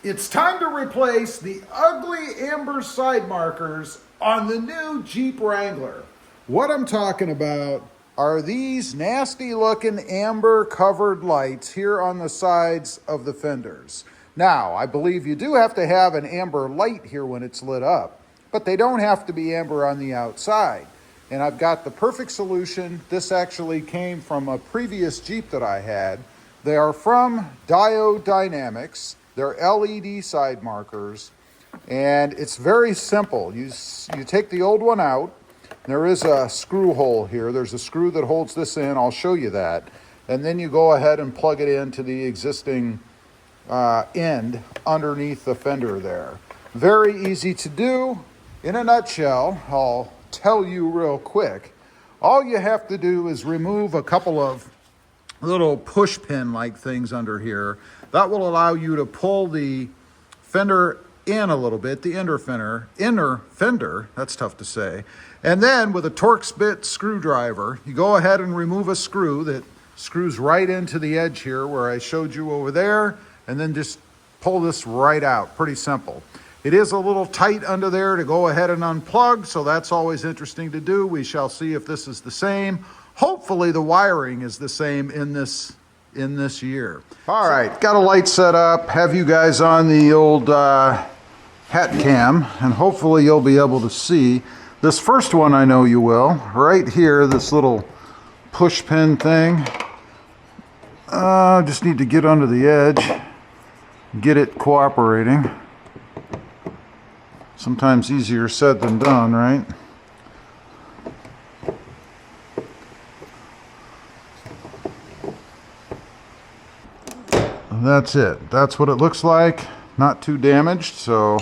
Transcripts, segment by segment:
It's time to replace the ugly amber side markers on the new Jeep Wrangler. What I'm talking about are these nasty looking amber covered lights here on the sides of the fenders. Now, I believe you do have to have an amber light here when it's lit up, but they don't have to be amber on the outside. And I've got the perfect solution. This actually came from a previous Jeep that I had. They are from Diode Dynamics. They're LED side markers, and it's very simple. You take the old one out. There is a screw hole here. There's a screw that holds this in. I'll show you that. And then you go ahead and plug it into the existing end underneath the fender there. Very easy to do. In a nutshell, I'll tell you real quick. All you have to do is remove a couple of little push pin like things under here. That will allow you to pull the fender in a little bit, the inner fender, that's tough to say. And then with a Torx bit screwdriver, you go ahead and remove a screw that screws right into the edge here where I showed you over there, and then just pull this right out. Pretty simple. It is a little tight under there to go ahead and unplug, so that's always interesting to do. We shall see if this is the same. Hopefully the wiring is the same in this year. All right, got a light set up, have you guys on the old hat cam, and hopefully you'll be able to see. This first one I know you will. Right here, this little push pin thing. Just need to get under the edge, get it cooperating. Sometimes easier said than done, right? That's it. That's what it looks like. Not too damaged, so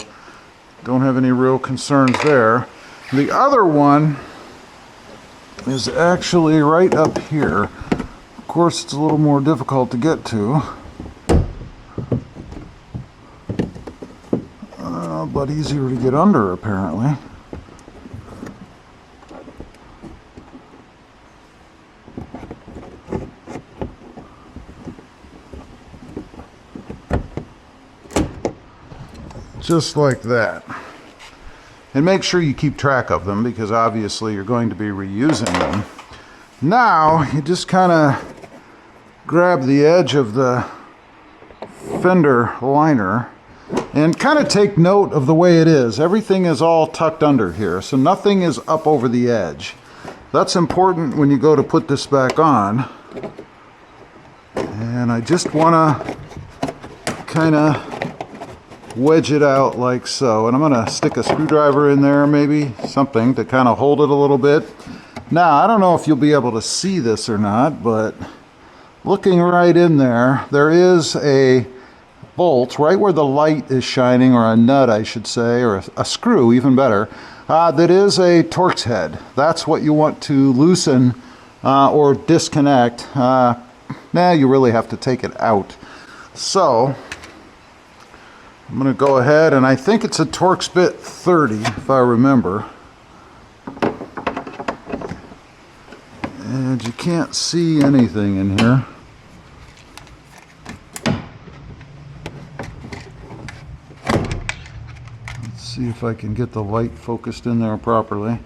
don't have any real concerns there. The other one is actually right up here. Of course, it's a little more difficult to get to. But easier to get under, apparently. Just like that. And make sure you keep track of them because obviously you're going to be reusing them. Now you just kind of grab the edge of the fender liner and kind of take note of the way it is. Everything is all tucked under here, so nothing is up over the edge. That's important when you go to put this back on. And I just want to kind of wedge it out like so, and I'm going to stick a screwdriver in there, maybe something to kind of hold it a little bit. Now I don't know if you'll be able to see this or not, but looking right in there, there is a bolt right where the light is shining, or a nut I should say, or a screw, even better, that is a Torx head. That's what you want to loosen or disconnect. You really have to take it out. So I'm going to go ahead, and I think it's a Torx bit 30 if I remember. And you can't see anything in here. Let's see if I can get the light focused in there properly.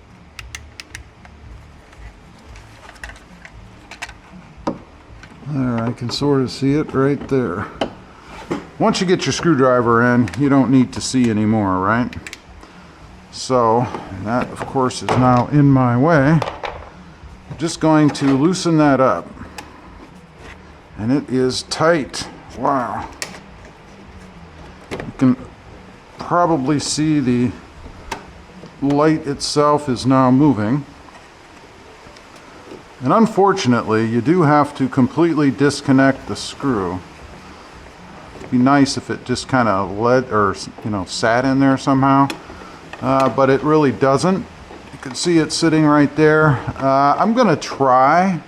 There, I can sort of see it right there. Once you get your screwdriver in, you don't need to see anymore, right? So that, of course, is now in my way. I'm just going to loosen that up. And it is tight. Wow. You can probably see the light itself is now moving. And unfortunately, you do have to completely disconnect the screw. It'd be nice if it just kind of sat in there somehow, but it really doesn't. You can see it sitting right there. I'm going to try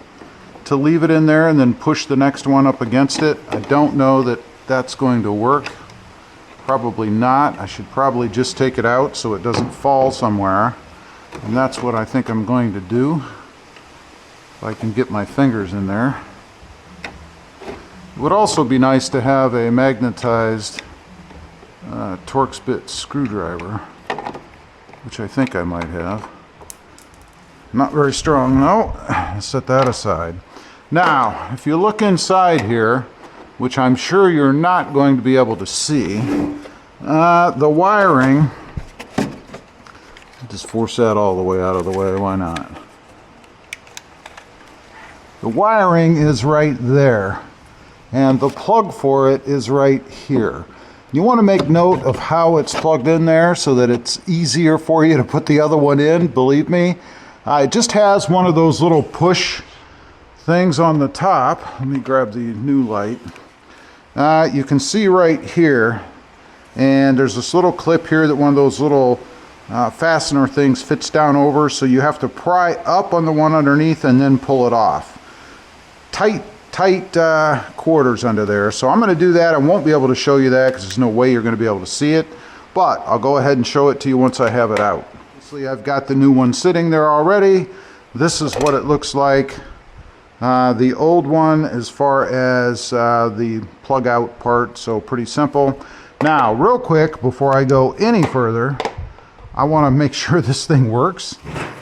to leave it in there and then push the next one up against it. I don't know that that's going to work. Probably not. I should probably just take it out so it doesn't fall somewhere, and that's what I think I'm going to do. If I can get my fingers in there. It would also be nice to have a magnetized Torx bit screwdriver, which I think I might have. Not very strong, no. Set that aside. Now, if you look inside here, which I'm sure you're not going to be able to see, the wiring, just force that all the way out of the way, why not? The wiring is right there, and the plug for it is right here. You want to make note of how it's plugged in there so that it's easier for you to put the other one in, believe me. It just has one of those little push things on the top. Let me grab the new light. You can see right here, and there's this little clip here that one of those little fastener things fits down over, so you have to pry up on the one underneath and then pull it off. Tight quarters under there, so I'm going to do that. I won't be able to show you that because there's no way you're going to be able to see it, but I'll go ahead and show it to you once I have it out. Obviously, I've got the new one sitting there already. This is what it looks like. The old one as far as the plug out part, so pretty simple. Now, real quick, before I go any further, I want to make sure this thing works.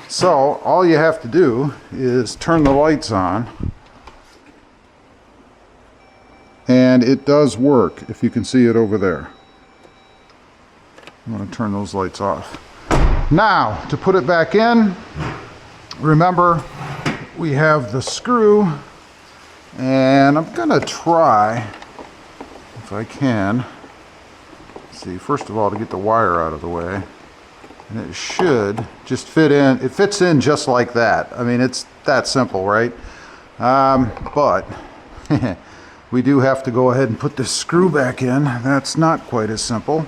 So all you have to do is turn the lights on. And it does work, if you can see it over there. I'm going to turn those lights off. Now, to put it back in, remember, we have the screw, and I'm going to try, if I can, see, first of all, to get the wire out of the way. And it should just fit in. It fits in just like that. I mean, it's that simple, right? But we do have to go ahead and put this screw back in. That's not quite as simple.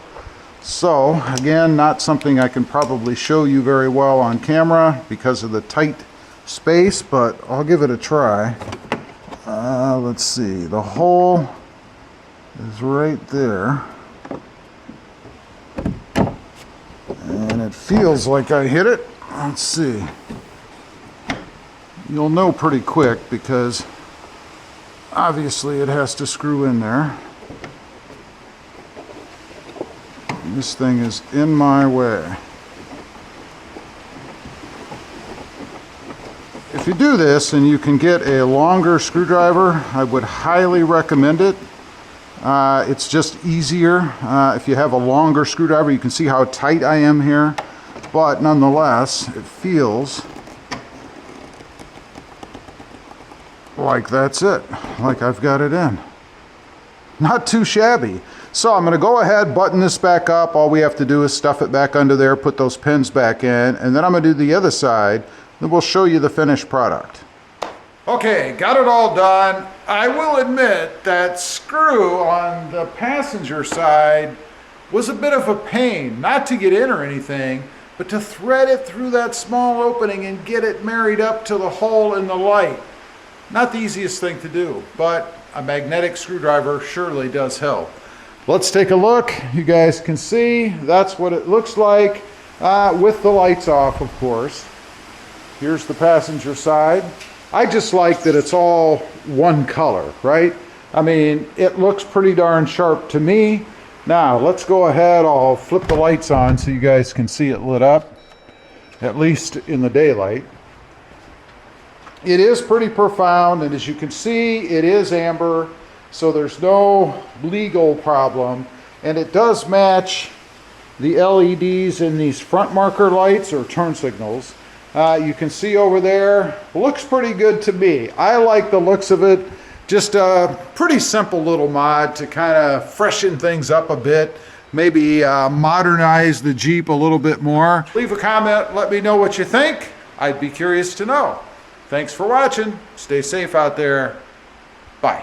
So again, not something I can probably show you very well on camera because of the tight space, but I'll give it a try. Let's see, the hole is right there. And it feels like I hit it. Let's see. You'll know pretty quick because obviously it has to screw in there. This thing is in my way. If you do this and you can get a longer screwdriver, I would highly recommend it. It's just easier. If you have a longer screwdriver, you can see how tight I am here, but nonetheless, it feels like that's it, like I've got it in. Not too shabby. So I'm going to go ahead, button this back up. All we have to do is stuff it back under there, put those pins back in, and then I'm going to do the other side, then we'll show you the finished product. Okay, got it all done. I will admit that screw on the passenger side was a bit of a pain, not to get in or anything, but to thread it through that small opening and get it married up to the hole in the light. Not the easiest thing to do, but a magnetic screwdriver surely does help. Let's take a look. You guys can see that's what it looks like with the lights off, of course. Here's the passenger side. I just like that it's all one color, right? I mean, it looks pretty darn sharp to me. Now, let's go ahead. I'll flip the lights on so you guys can see it lit up, at least in the daylight. It is pretty profound, and as you can see, it is amber, so there's no legal problem. And it does match the LEDs in these front marker lights or turn signals. You can see over there, looks pretty good to me. I like the looks of it. Just a pretty simple little mod to kind of freshen things up a bit, maybe modernize the Jeep a little bit more. Leave a comment, let me know what you think. I'd be curious to know. Thanks for watching. Stay safe out there. Bye.